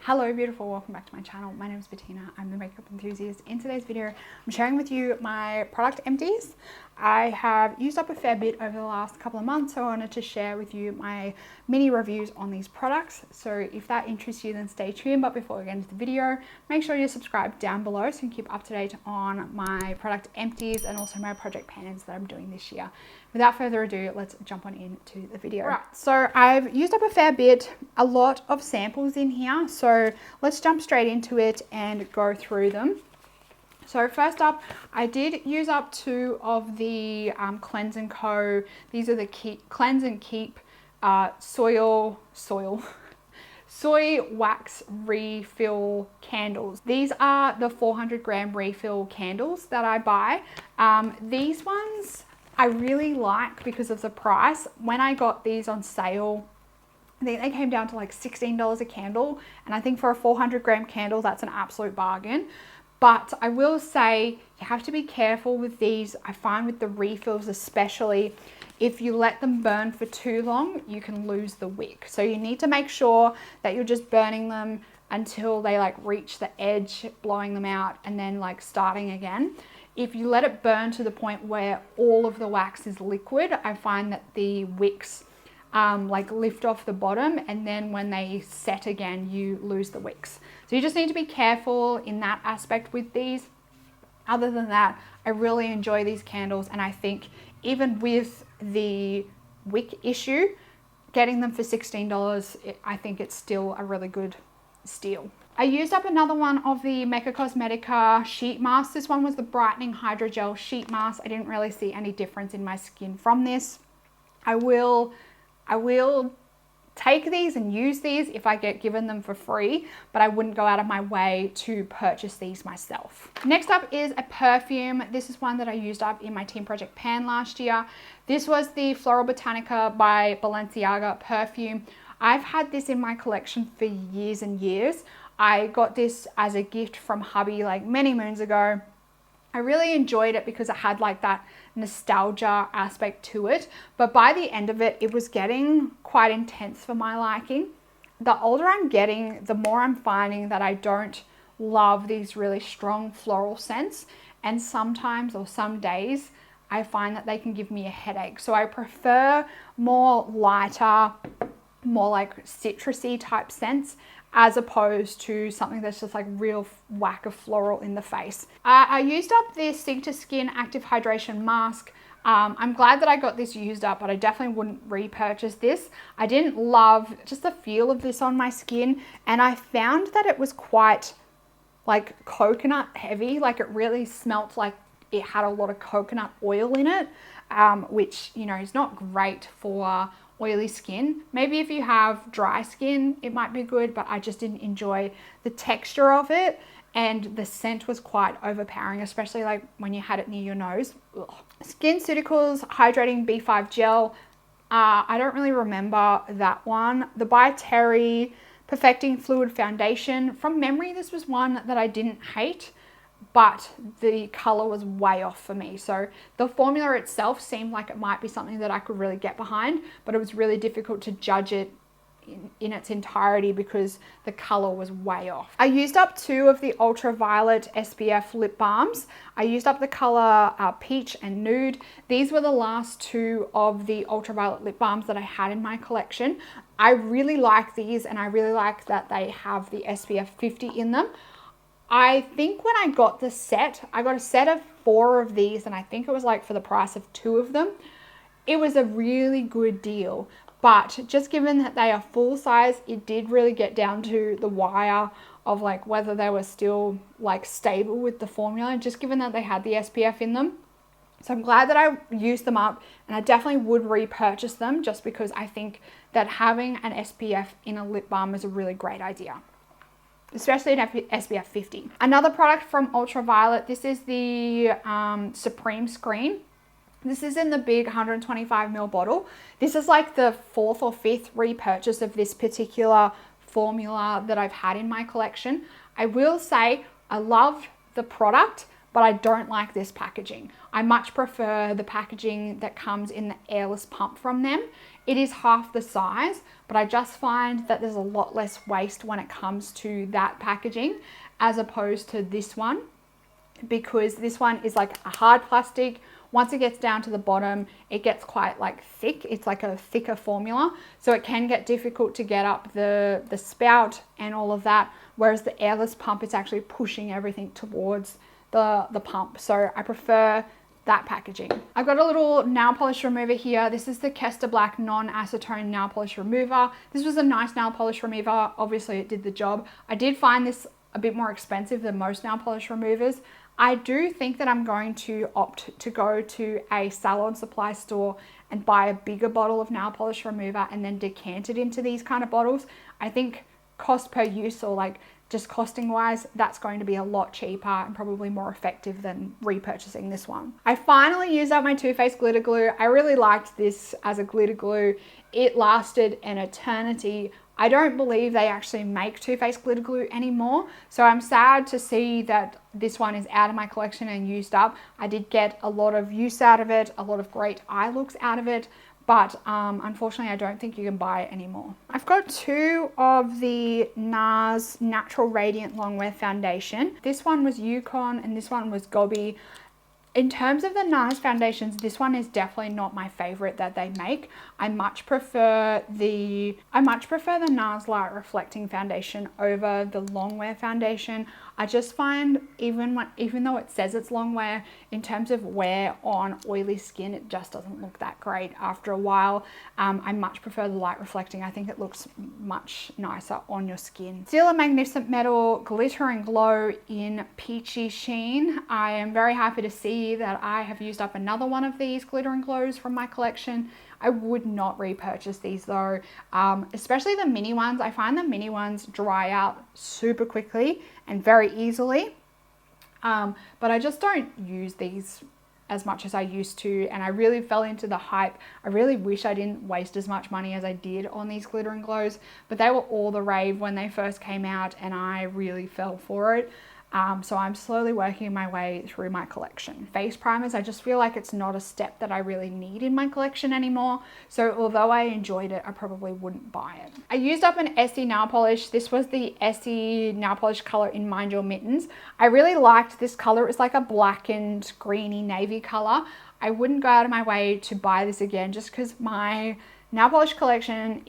Hello beautiful, welcome back to my channel. My name is Bettina, I'm the makeup enthusiast. In today's video, I'm sharing with you my product empties. I have used up a fair bit over the last couple of months, so I wanted to share with you my mini reviews on these products. So if that interests you, then stay tuned. But before we get into the video, make sure you subscribe down below so you can keep up to date on my product empties and also my project pans that I'm doing this year. Without further ado, let's jump on into the video. Right, so I've used up a fair bit, a lot of samples in here. So let's jump straight into it and go through them. So first up, I did use up 2 of the Cleanse & Co. These are the Cleanse & Keep soy wax refill candles. These are the 400 gram refill candles that I buy. These ones I really like because of the price. When I got these on sale, I think they came down to like $16 a candle. And I think for a 400 gram candle, that's an absolute bargain. But I will say you have to be careful with these. I find with the refills especially, if you let them burn for too long, you can lose the wick. So you need to make sure that you're just burning them until they like reach the edge, blowing them out and then like starting again. If you let it burn to the point where all of the wax is liquid, I find that the wicks like lift off the bottom, and then when they set again, you lose the wicks. So you just need to be careful in that aspect with these. Other than that, I really enjoy these candles, and I think even with the wick issue, getting them for $16, I think it's still a really good steal. I used up another one of the Mecca Cosmetica sheet masks. This one was the brightening hydrogel sheet mask. I didn't really see any difference in my skin from this. I will take these and use these if I get given them for free, but I wouldn't go out of my way to purchase these myself. Next up is a perfume. This is one that I used up in my team project pan last year. This was the Floral Botanica by Balenciaga perfume. I've had this in my collection for years and years. I got this as a gift from hubby like many moons ago. I really enjoyed it because it had like that nostalgia aspect to it. But by the end of it, it was getting quite intense for my liking. The older I'm getting, the more I'm finding that I don't love these really strong floral scents. And sometimes or some days, I find that they can give me a headache. So I prefer more lighter, more like citrusy type scents, as opposed to something that's just like real whack of floral in the face. I used up this Skin to Skin Active Hydration Mask. I'm glad that I got this used up, but I definitely wouldn't repurchase this. I didn't love just the feel of this on my skin, and I found that it was quite like coconut heavy. Like it really smelt like it had a lot of coconut oil in it, which, you know, is not great for oily skin. Maybe if you have dry skin, it might be good, but I just didn't enjoy the texture of it, and the scent was quite overpowering, especially like when you had it near your nose. Ugh. SkinCeuticals Hydrating B5 Gel. I don't really remember that one. The By Terry Perfecting Fluid Foundation. From memory, this was one that I didn't hate, but the color was way off for me. So the formula itself seemed like it might be something that I could really get behind, but it was really difficult to judge it in its entirety because the color was way off. I used up 2 of the Ultraviolet SPF lip balms. I used up the color Peach and Nude. These were the last 2 of the Ultraviolet lip balms that I had in my collection. I really like these, and I really like that they have the SPF 50 in them. I think when I got the set, I got a set of 4 of these, and I think it was like for the price of 2 of them. It was a really good deal, but just given that they are full size, it did really get down to the wire of like whether they were still like stable with the formula, just given that they had the SPF in them. So I'm glad that I used them up, and I definitely would repurchase them just because I think that having an SPF in a lip balm is a really great idea, especially an SPF 50. Another product from Ultraviolet, this is the Supreme Screen. This is in the big 125ml bottle. This is like the 4th or 5th repurchase of this particular formula that I've had in my collection. I will say I love the product, but I don't like this packaging. I much prefer the packaging that comes in the airless pump from them. It is half the size, but I just find that there's a lot less waste when it comes to that packaging as opposed to this one, because this one is like a hard plastic. Once it gets down to the bottom, it gets quite like thick. It's like a thicker formula, so it can get difficult to get up the spout and all of that, whereas the airless pump is actually pushing everything towards the pump. So I prefer that packaging. I've got a little nail polish remover here. This is the Kester Black non-acetone nail polish remover. This was a nice nail polish remover. Obviously it did the job. I did find this a bit more expensive than most nail polish removers. I do think that I'm going to opt to go to a salon supply store and buy a bigger bottle of nail polish remover and then decant it into these kind of bottles. I think cost per use, or like just costing wise, that's going to be a lot cheaper and probably more effective than repurchasing this one. I finally used up my Too Faced glitter glue. I really liked this as a glitter glue. It lasted an eternity. I don't believe they actually make Too Faced glitter glue anymore, so I'm sad to see that this one is out of my collection and used up. I did get a lot of use out of it, a lot of great eye looks out of it, but unfortunately I don't think you can buy it anymore. I've got two of the NARS Natural Radiant Longwear Foundation. This one was Yukon and this one was Gobi. In terms of the NARS foundations, this one is definitely not my favorite that they make. I much prefer the NARS Light Reflecting Foundation over the Longwear foundation. I just find even though it says it's longwear, in terms of wear on oily skin, it just doesn't look that great after a while. I much prefer the light reflecting. I think it looks much nicer on your skin. Stila Magnificent Metal Glitter and Glow in Peachy Sheen. I am very happy to see that I have used up another one of these glitter and glows from my collection. I would not repurchase these though, especially the mini ones. I find the mini ones dry out super quickly and very easily, but I just don't use these as much as I used to, and I really fell into the hype. I really wish I didn't waste as much money as I did on these glitter and glows, but they were all the rave when they first came out and I really fell for it. So I'm slowly working my way through my collection. Face primers, I just feel like it's not a step that I really need in my collection anymore. So although I enjoyed it, I probably wouldn't buy it. I used up an Essie nail polish. This was the Essie nail polish color in Mind Your Mittens. I really liked this color. It was like a blackened greeny navy color. I wouldn't go out of my way to buy this again just because my nail polish collection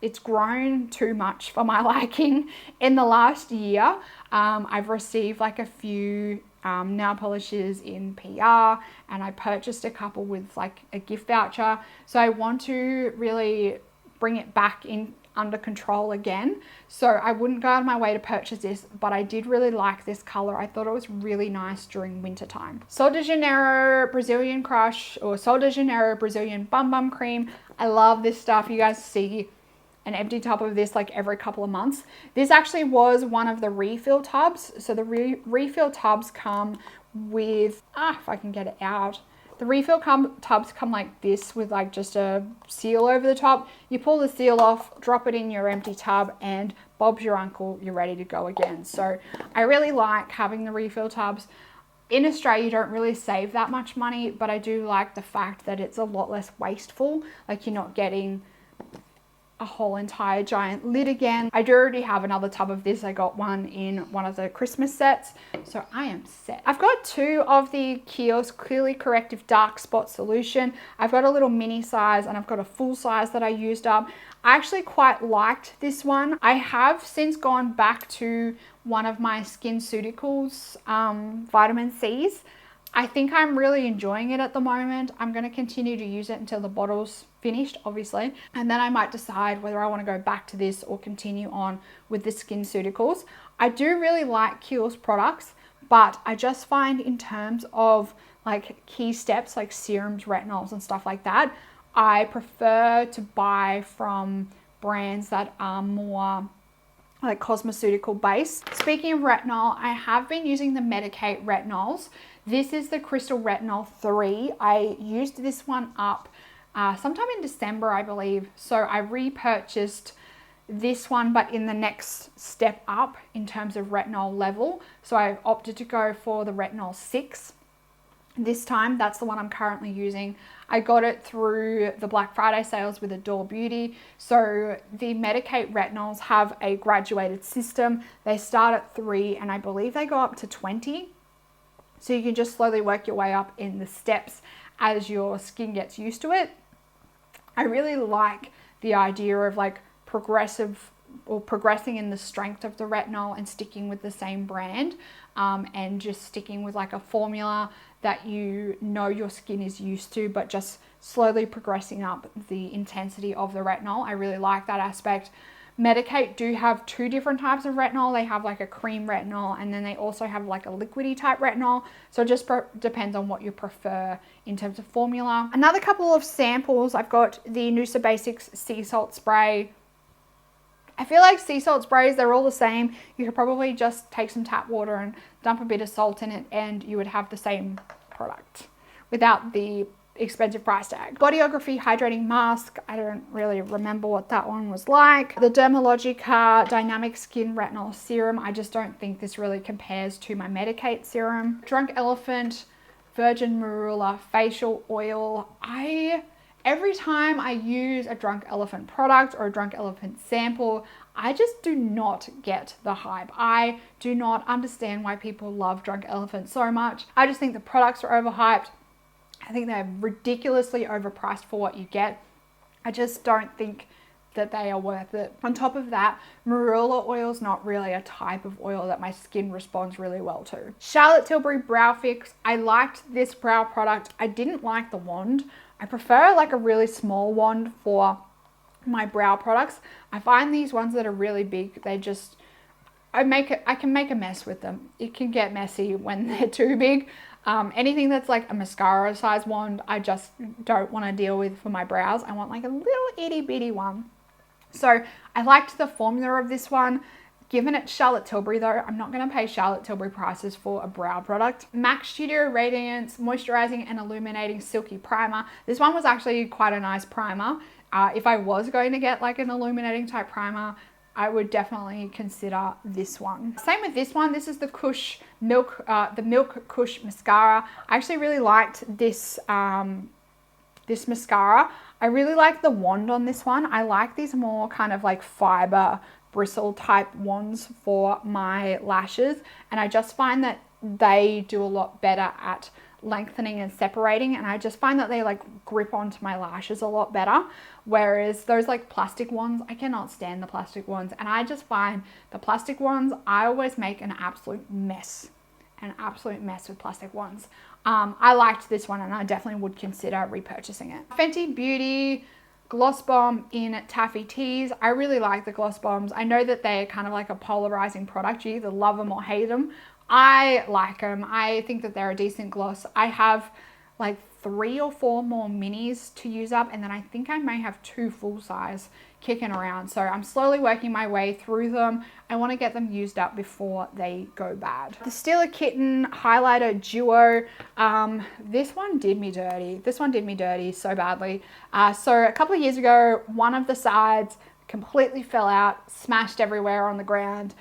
it's grown too much for my liking in the last year. I've received like a few nail polishes in PR and I purchased a couple with like a gift voucher. So I want to really bring it back in under control again. So I wouldn't go out of my way to purchase this, but I did really like this color. I thought it was really nice during winter time. Sol de Janeiro Brazilian Crush, or Sol de Janeiro Brazilian Bum Bum Cream. I love this stuff. You guys see an empty tub of this like every couple of months. This actually was one of the refill tubs. So the refill tubs come with, if I can get it out. The refill tubs come like this with like just a seal over the top. You pull the seal off, drop it in your empty tub, and Bob's your uncle, you're ready to go again. So I really like having the refill tubs. In Australia, you don't really save that much money, but I do like the fact that it's a lot less wasteful. Like you're not getting a whole entire giant lid again. I do already have another tub of this. I got one in one of the Christmas sets, so I am set. I've got two of the Kiehls Clearly Corrective Dark Spot Solution. I've got a little mini size and I've got a full size that I used up. I actually quite liked this one. I have since gone back to one of my SkinCeuticals vitamin C's. I think I'm really enjoying it at the moment. I'm going to continue to use it until the bottle's finished, obviously. And then I might decide whether I want to go back to this or continue on with the SkinCeuticals. I do really like Kiehls products, but I just find in terms of like key steps like serums, retinols and stuff like that, I prefer to buy from brands that are more like cosmeceutical based. Speaking of retinol, I have been using the Medicate retinols. This is the Crystal Retinol 3. I used this one up sometime in December, I believe. So I repurchased this one, but in the next step up in terms of retinol level. So I opted to go for the Retinol 6 this time. That's the one I'm currently using. I got it through the Black Friday sales with Adore Beauty. So the Medik8 retinols have a graduated system. They start at 3 and I believe they go up to 20. So you can just slowly work your way up in the steps as your skin gets used to it. I really like the idea of like progressing in the strength of the retinol and sticking with the same brand, and just sticking with like a formula that you know your skin is used to, but just slowly progressing up the intensity of the retinol. I really like that aspect. Medik8 do have 2 different types of retinol. They have like a cream retinol, and then they also have like a liquidy type retinol. So it just depends on what you prefer in terms of formula. Another couple of samples, I've got the Noosa Basics Sea Salt Spray. I feel like sea salt sprays, they're all the same. You could probably just take some tap water and dump a bit of salt in it and you would have the same product without the expensive price tag. Bodyography Hydrating Mask. I don't really remember what that one was like. The Dermalogica Dynamic Skin Retinol Serum. I just don't think this really compares to my Medik8 serum. Drunk Elephant Virgin Marula Facial Oil. Every time I use a Drunk Elephant product or a Drunk Elephant sample, I just do not get the hype. I do not understand why people love Drunk Elephant so much. I just think the products are overhyped. I think they're ridiculously overpriced for what you get. I just don't think that they are worth it. On top of that, marula oil is not really a type of oil that my skin responds really well to. Charlotte Tilbury Brow Fix. I liked this brow product. I didn't like the wand. I prefer like a really small wand for my brow products. I find these ones that are really big, I can make a mess with them. It can get messy when they're too big. Anything that's like a mascara size wand, I just don't want to deal with for my brows. I want like a little itty bitty one. So I liked the formula of this one. Given it's Charlotte Tilbury though, I'm not going to pay Charlotte Tilbury prices for a brow product. MAC Studio Radiance Moisturizing and Illuminating Silky Primer. This one was actually quite a nice primer. If I was going to get like an illuminating type primer, I would definitely consider this one. Same with this one. This is the the Milk Kush Mascara. I actually really liked this, this mascara. I really like the wand on this one. I like these more kind of like fiber bristle type wands for my lashes, and I just find that they do a lot better at lengthening and separating, and I just find that they like grip onto my lashes a lot better, whereas those like plastic ones, I cannot stand the plastic ones, and I just find the plastic ones, I always make an absolute mess with plastic ones. I liked this one and I definitely would consider repurchasing it. Fenty Beauty Gloss Bomb in Taffy Teas. I really like the gloss bombs. I know that they're kind of like a polarizing product. You either love them or hate them. I like them. I think that they're a decent gloss. I have like 3 or 4 more minis to use up, and then I think I may have 2 full size kicking around. So I'm slowly working my way through them. I want to get them used up before they go bad. The Stila Kitten Highlighter Duo. This one did me dirty. This one did me dirty so badly. So a couple of years ago, one of the sides completely fell out, smashed everywhere on the ground.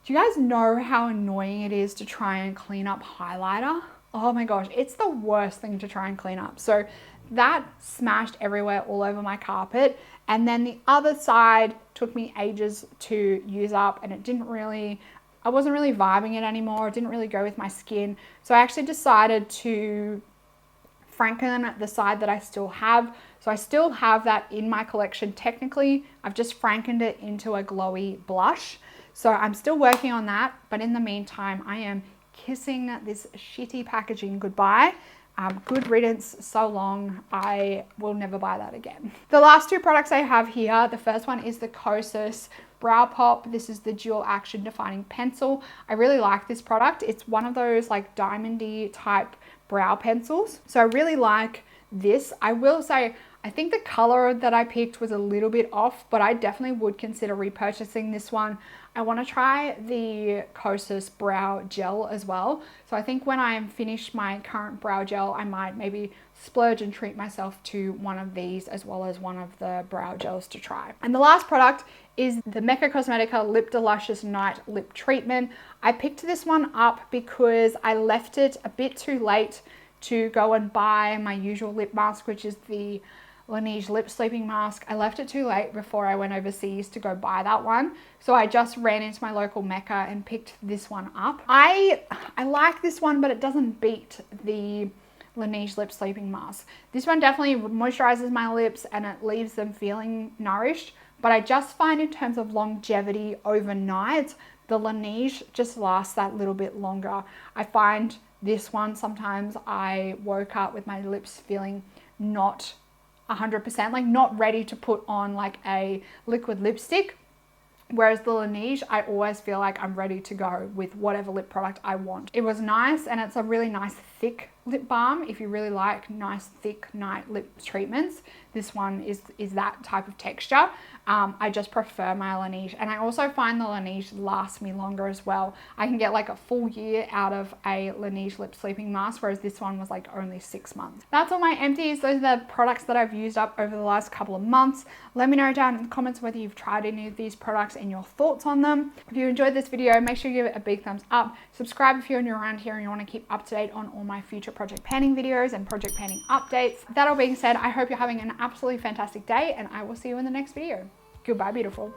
Do you guys know how annoying it is to try and clean up highlighter? Oh my gosh, it's the worst thing to try and clean up. So that smashed everywhere all over my carpet. And then the other side took me ages to use up, and I wasn't really vibing it anymore. It didn't really go with my skin. So I actually decided to franken the side that I still have. So I still have that in my collection technically. I've just frankened it into a glowy blush. So I'm still working on that. But in the meantime, I am kissing this shitty packaging goodbye. Good riddance, so long. I will never buy that again. The last 2 products I have here, the first one is the Kosas Brow Pop. This is the Dual Action Defining Pencil. I really like this product. It's one of those like diamondy type brow pencils. So I really like this. I will say I think the color that I picked was a little bit off, but I definitely would consider repurchasing this one. I want to try the Kosas brow gel as well. So I think when I'm finished my current brow gel, I might maybe splurge and treat myself to one of these as well as one of the brow gels to try. And the last product is the Mecca Cosmetica Lip De-luscious Night Lip Treatment. I picked this one up because I left it a bit too late to go and buy my usual lip mask, which is the Laneige Lip Sleeping Mask. I left it too late before I went overseas to go buy that one. So I just ran into my local Mecca and picked this one up. I like this one, but it doesn't beat the Laneige Lip Sleeping Mask. This one definitely moisturizes my lips and it leaves them feeling nourished. But I just find in terms of longevity overnight, the Laneige just lasts that little bit longer. I find this one, sometimes I woke up with my lips feeling not 100%, like not ready to put on like a liquid lipstick. Whereas the Laneige, I always feel like I'm ready to go with whatever lip product I want. It was nice, and it's a really nice thick lip balm. If you really like nice thick night lip treatments, this one is that type of texture. I just prefer my Laneige, and I also find the Laneige lasts me longer as well. I can get like a full year out of a Laneige lip sleeping mask, whereas this one was like only 6 months. That's all my empties. Those are the products that I've used up over the last couple of months. Let me know down in the comments whether you've tried any of these products and your thoughts on them. If you enjoyed this video, make sure you give it a big thumbs up. Subscribe if you're new around here and you want to keep up to date on all my future project panning videos and project panning updates. That all being said, I hope you're having an absolutely fantastic day, and I will see you in the next video. Goodbye, beautiful.